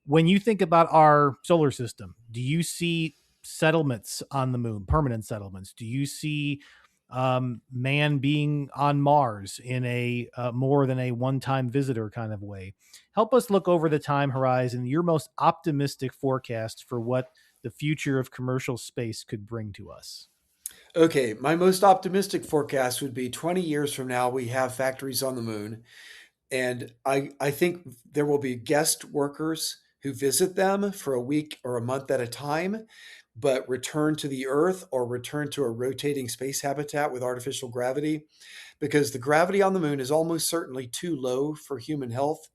When you think about our solar system, do you see settlements on the moon, permanent settlements? Do you see man being on Mars in a more than a one-time visitor kind of way? Help us look over the time horizon, your most optimistic forecast for what the future of commercial space could bring to us. Okay, my most optimistic forecast would be 20 years from now, we have factories on the moon. And I think there will be guest workers who visit them for a week or a month at a time, but return to the Earth or return to a rotating space habitat with artificial gravity, because the gravity on the moon is almost certainly too low for human health.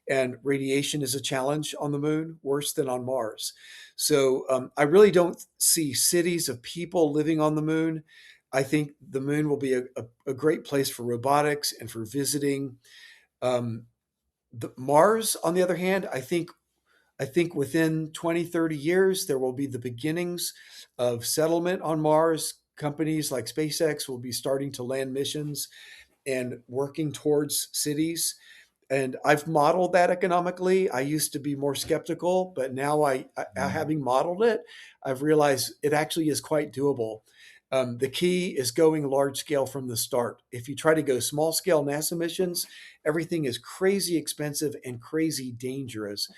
And radiation is a challenge on the moon, worse than on Mars. So I really don't see cities of people living on the moon. I think the moon will be a great place for robotics and for visiting. Um, Mars, on the other hand, I think within 20, 30 years, there will be the beginnings of settlement on Mars. Companies like SpaceX will be starting to land missions and working towards cities. And I've modeled that economically. I used to be more skeptical, but now having modeled it, I've realized it actually is quite doable. The key is going large scale from the start. If you try to go small scale NASA missions, everything is crazy expensive and crazy dangerous.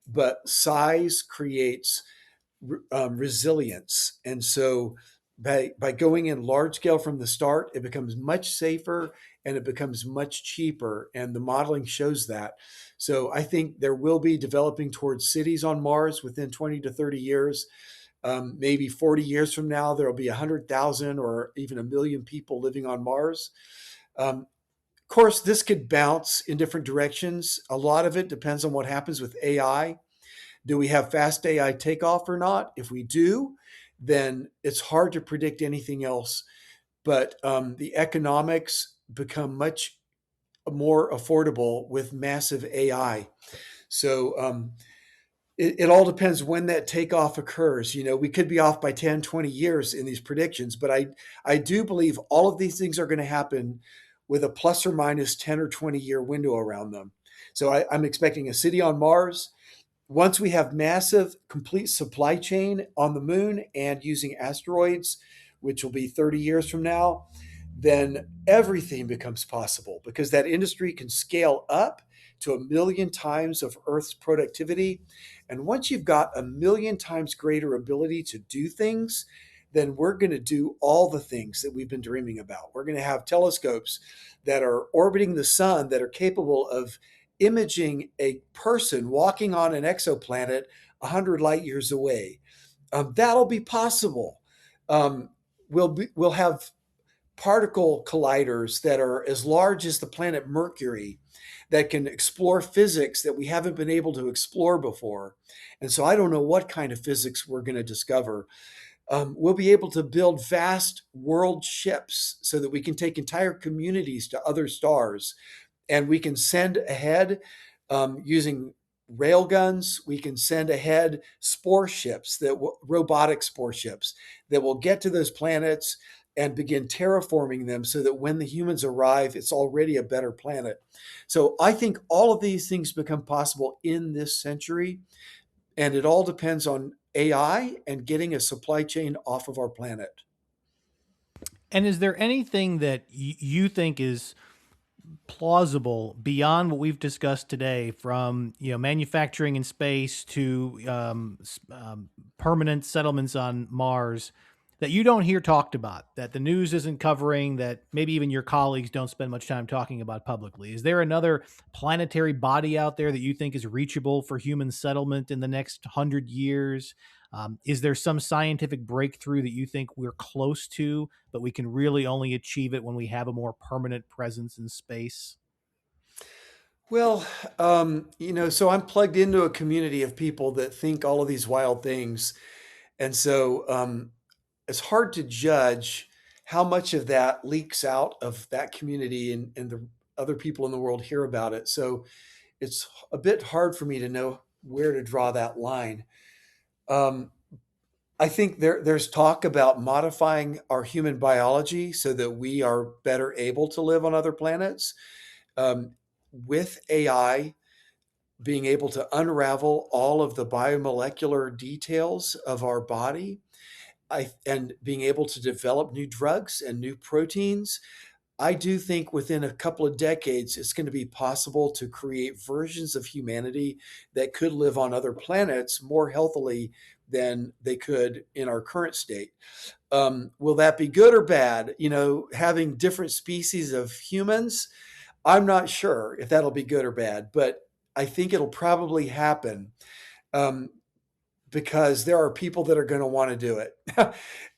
But size creates resilience. And so by going in large scale from the start, it becomes much safer and it becomes much cheaper. And the modeling shows that. So I think there will be developing towards cities on Mars within 20 to 30 years. Maybe 40 years from now, there will be 100,000 or even 1 million people living on Mars. Um, course, this could bounce in different directions. A lot of it depends on what happens with AI. Do we have fast AI takeoff or not? If we do, then it's hard to predict anything else. But the economics become much more affordable with massive AI. So it all depends when that takeoff occurs. We could be off by 10, 20 years in these predictions, but I do believe all of these things are going to happen with a plus or minus 10 or 20-year window around them. So I'm expecting a city on Mars. Once we have massive, complete supply chain on the moon and using asteroids, which will be 30 years from now, then everything becomes possible because that industry can scale up to 1 million times of Earth's productivity. And once you've got 1 million times greater ability to do things, then we're going to do all the things that we've been dreaming about. We're going to have telescopes that are orbiting the sun that are capable of imaging a person walking on an exoplanet 100 light years away. That'll be possible. We'll have particle colliders that are as large as the planet Mercury that can explore physics that we haven't been able to explore before. And so I don't know what kind of physics we're going to discover. We'll be able to build vast world ships so that we can take entire communities to other stars, and we can send ahead using rail guns. We can send ahead spore ships, robotic spore ships that will get to those planets and begin terraforming them so that when the humans arrive, it's already a better planet. So I think all of these things become possible in this century, and it all depends on AI and getting a supply chain off of our planet. And is there anything that you think is plausible beyond what we've discussed today, from manufacturing in space to permanent settlements on Mars, that you don't hear talked about, that the news isn't covering, that maybe even your colleagues don't spend much time talking about publicly? Is there another planetary body out there that you think is reachable for human settlement in the next 100 years? Is there some scientific breakthrough that you think we're close to, but we can really only achieve it when we have a more permanent presence in space? Well, so I'm plugged into a community of people that think all of these wild things. And so it's hard to judge how much of that leaks out of that community, and the other people in the world hear about it. So it's a bit hard for me to know where to draw that line. Um, I think there's talk about modifying our human biology so that we are better able to live on other planets. With AI, being able to unravel all of the biomolecular details of our body, and being able to develop new drugs and new proteins, I do think within a couple of decades, it's going to be possible to create versions of humanity that could live on other planets more healthily than they could in our current state. Will that be good or bad? Having different species of humans, I'm not sure if that'll be good or bad, but I think it'll probably happen. Um, because there are people that are going to want to do it.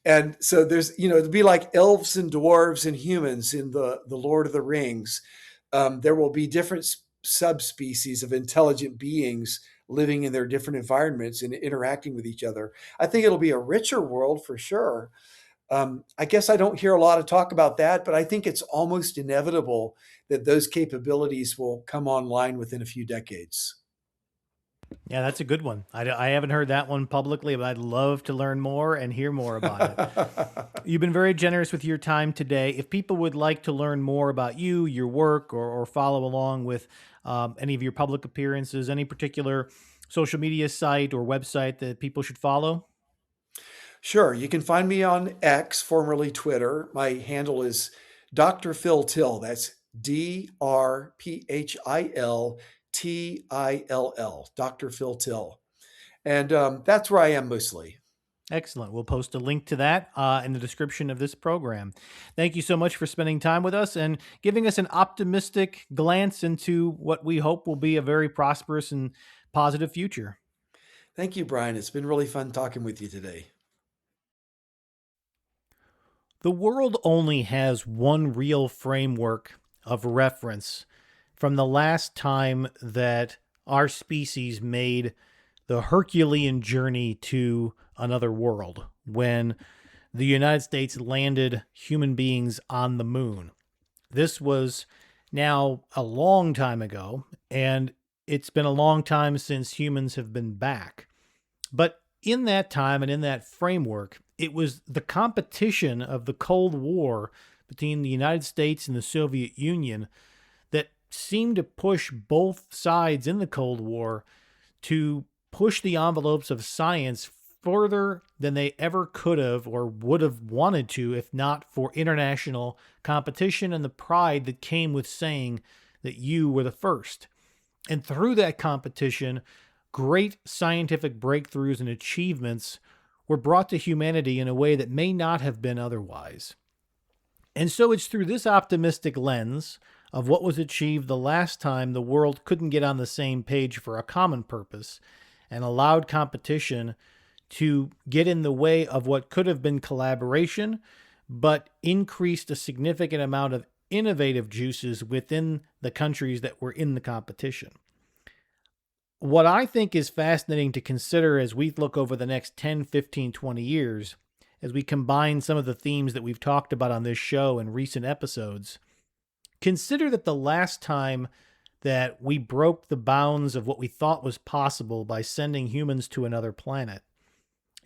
And so there's, it'd be like elves and dwarves and humans in the Lord of the Rings. There will be different subspecies of intelligent beings living in their different environments and interacting with each other. I think it'll be a richer world for sure. I guess I don't hear a lot of talk about that, but I think it's almost inevitable that those capabilities will come online within a few decades. Yeah, that's a good one. I haven't heard that one publicly, but I'd love to learn more and hear more about it. You've been very generous with your time today. If people would like to learn more about you, your work, or follow along with any of your public appearances, any particular social media site or website that people should follow? Sure. You can find me on X, formerly Twitter. My handle is Dr. Phil Till. That's DrPhilTill, Dr. Phil Till. And that's where I am mostly. Excellent. We'll post a link to that in the description of this program. Thank you so much for spending time with us and giving us an optimistic glance into what we hope will be a very prosperous and positive future. Thank you, Brian. It's been really fun talking with you today. The world only has one real framework of reference from the last time that our species made the Herculean journey to another world, when the United States landed human beings on the moon. This was now a long time ago, and it's been a long time since humans have been back. But in that time and in that framework, it was the competition of the Cold War between the United States and the Soviet Union that seemed to push both sides in the Cold War to push the envelopes of science further than they ever could have or would have wanted to, if not for international competition and the pride that came with saying that you were the first. And through that competition, great scientific breakthroughs and achievements were brought to humanity in a way that may not have been otherwise. And so it's through this optimistic lens of what was achieved the last time the world couldn't get on the same page for a common purpose and allowed competition to get in the way of what could have been collaboration, but increased a significant amount of innovative juices within the countries that were in the competition. What I think is fascinating to consider as we look over the next 10, 15, 20 years, as we combine some of the themes that we've talked about on this show in recent episodes, consider that the last time that we broke the bounds of what we thought was possible by sending humans to another planet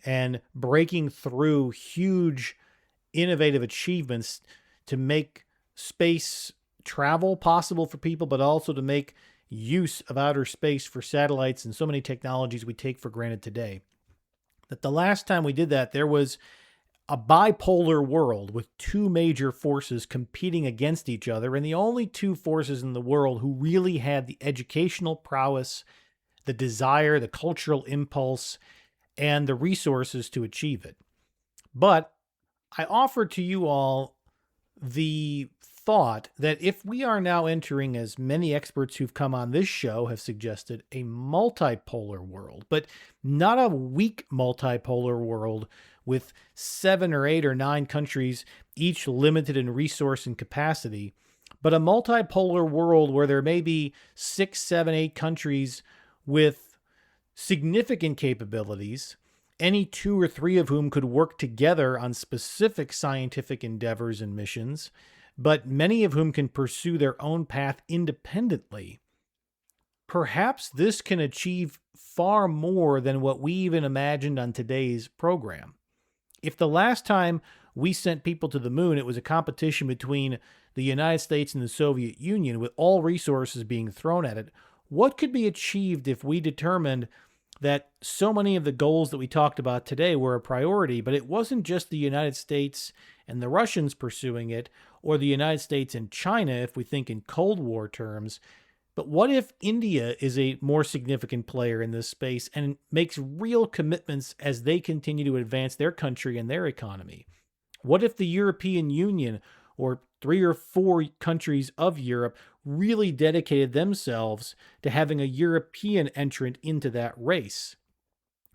and breaking through huge innovative achievements to make space travel possible for people, but also to make use of outer space for satellites and so many technologies we take for granted today. That the last time we did that, there was a bipolar world with two major forces competing against each other, and the only two forces in the world who really had the educational prowess, the desire, the cultural impulse, and the resources to achieve it. But I offer to you all the thought that if we are now entering, as many experts who've come on this show have suggested, a multipolar world, but not a weak multipolar world with 7 or 8 or 9 countries, each limited in resource and capacity, but a multipolar world where there may be 6, 7, 8 countries with significant capabilities, any 2 or 3 of whom could work together on specific scientific endeavors and missions, but many of whom can pursue their own path independently. Perhaps this can achieve far more than what we even imagined on today's program. If the last time we sent people to the moon, it was a competition between the United States and the Soviet Union with all resources being thrown at it, what could be achieved if we determined that so many of the goals that we talked about today were a priority, but it wasn't just the United States and the Russians pursuing it, or the United States and China, if we think in Cold War terms, but what if India is a more significant player in this space and makes real commitments as they continue to advance their country and their economy? What if the European Union, or 3 or 4 countries of Europe, really dedicated themselves to having a European entrant into that race?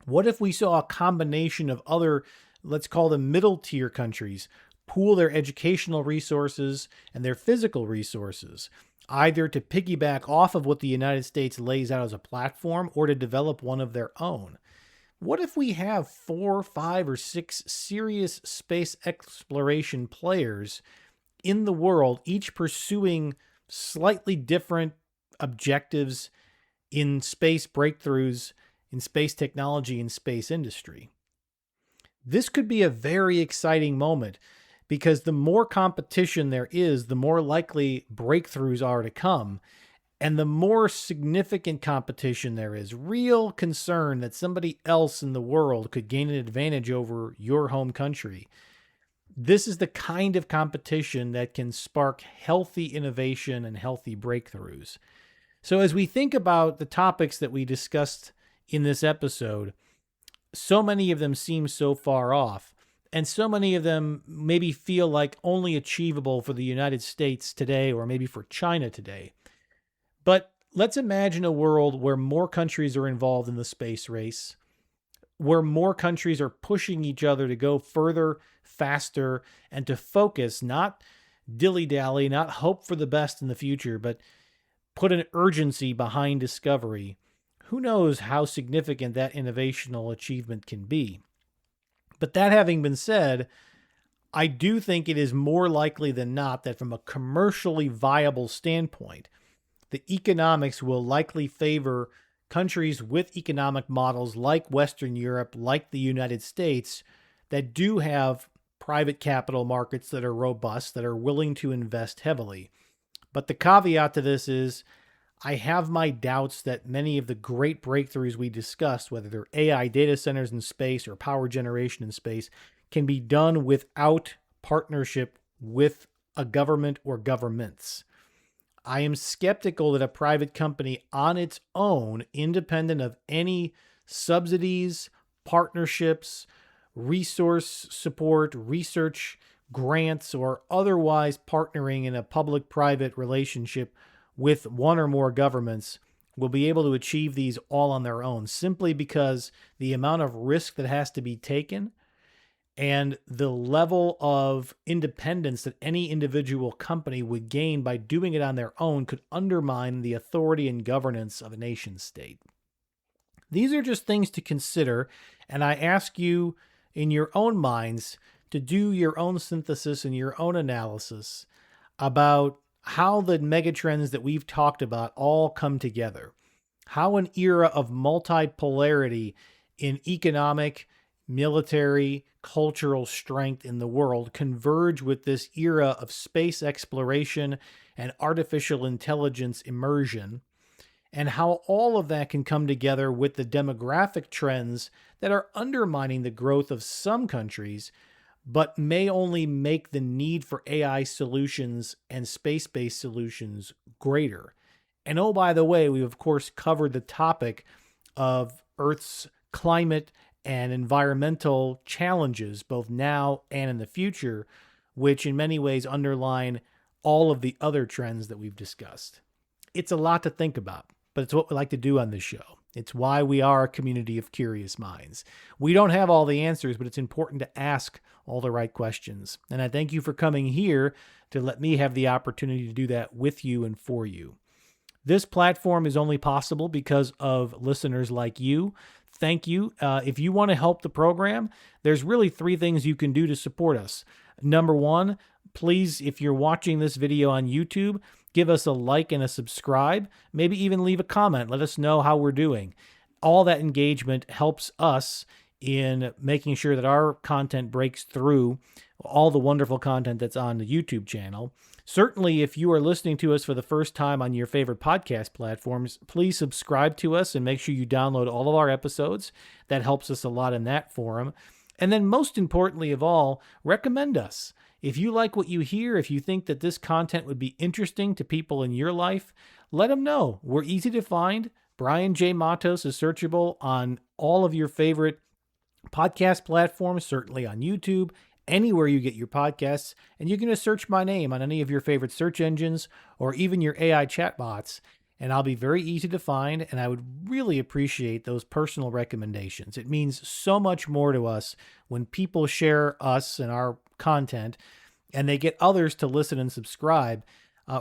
What if we saw a combination of other, let's call them middle tier countries, pool their educational resources and their physical resources, either to piggyback off of what the United States lays out as a platform or to develop one of their own? What if we have 4, 5, or 6 serious space exploration players in the world, each pursuing slightly different objectives in space breakthroughs, in space technology, and space industry? This could be a very exciting moment, because the more competition there is, the more likely breakthroughs are to come. And the more significant competition there is, real concern that somebody else in the world could gain an advantage over your home country. This is the kind of competition that can spark healthy innovation and healthy breakthroughs. So as we think about the topics that we discussed in this episode, so many of them seem so far off, and so many of them maybe feel like only achievable for the United States today, or maybe for China today. But let's imagine a world where more countries are involved in the space race, where more countries are pushing each other to go further, faster, and to focus not dilly-dally, not hope for the best in the future, but put an urgency behind discovery, who knows how significant that innovational achievement can be. But that having been said, I do think it is more likely than not that from a commercially viable standpoint, the economics will likely favor countries with economic models like Western Europe, like the United States, that do have private capital markets that are robust, that are willing to invest heavily. But the caveat to this is I have my doubts that many of the great breakthroughs we discussed, whether they're AI data centers in space or power generation in space, can be done without partnership with a government or governments. I am skeptical that a private company on its own, independent of any subsidies, partnerships, resource support, research grants, or otherwise partnering in a public-private relationship with one or more governments, will be able to achieve these all on their own, simply because the amount of risk that has to be taken and the level of independence that any individual company would gain by doing it on their own could undermine the authority and governance of a nation state. These are just things to consider, and I ask you in your own minds to do your own synthesis and your own analysis about how the megatrends that we've talked about all come together, how an era of multipolarity in economic, military, cultural strength in the world converge with this era of space exploration and artificial intelligence immersion, and how all of that can come together with the demographic trends that are undermining the growth of some countries, but may only make the need for AI solutions and space-based solutions greater. And oh, by the way, we've of course covered the topic of Earth's climate and environmental challenges, both now and in the future, which in many ways underline all of the other trends that we've discussed. It's a lot to think about, but it's what we like to do on this show. It's why we are a community of curious minds. We don't have all the answers, but it's important to ask all the right questions. And I thank you for coming here to let me have the opportunity to do that with you and for you. This platform is only possible because of listeners like you. Thank you. If you want to help the program, there's really 3 things you can do to support us. Number 1, please, if you're watching this video on YouTube, give us a like and a subscribe. Maybe even leave a comment. Let us know how we're doing. All that engagement helps us in making sure that our content breaks through all the wonderful content that's on the YouTube channel. Certainly, if you are listening to us for the first time on your favorite podcast platforms, please subscribe to us and make sure you download all of our episodes. That helps us a lot in that forum. And then most importantly of all, recommend us. If you like what you hear, if you think that this content would be interesting to people in your life, let them know. We're easy to find. Brian J. Matos is searchable on all of your favorite podcast platforms, certainly on YouTube, anywhere you get your podcasts, and you can just search my name on any of your favorite search engines or even your AI chatbots, and I'll be very easy to find, and I would really appreciate those personal recommendations. It means so much more to us when people share us and our content, and they get others to listen and subscribe,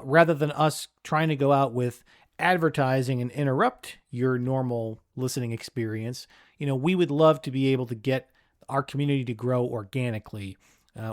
rather than us trying to go out with advertising and interrupt your normal listening experience. We would love to be able to get our community to grow organically.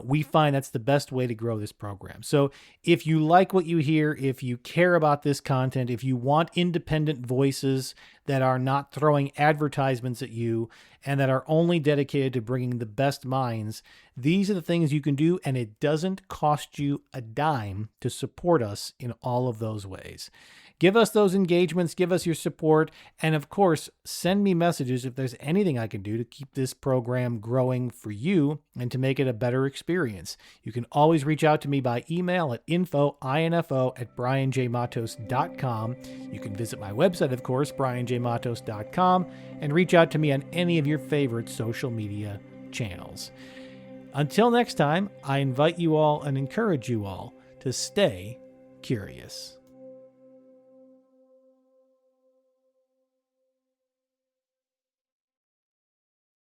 We find that's the best way to grow this program. So if you like what you hear, if you care about this content, if you want independent voices that are not throwing advertisements at you and that are only dedicated to bringing the best minds, these are the things you can do, and it doesn't cost you a dime to support us in all of those ways. Give us those engagements, give us your support, and of course, send me messages if there's anything I can do to keep this program growing for you and to make it a better experience. You can always reach out to me by email at info@brianjmatos.com. You can visit my website, of course, brianjmatos.com, and reach out to me on any of your favorite social media channels. Until next time, I invite you all and encourage you all to stay curious.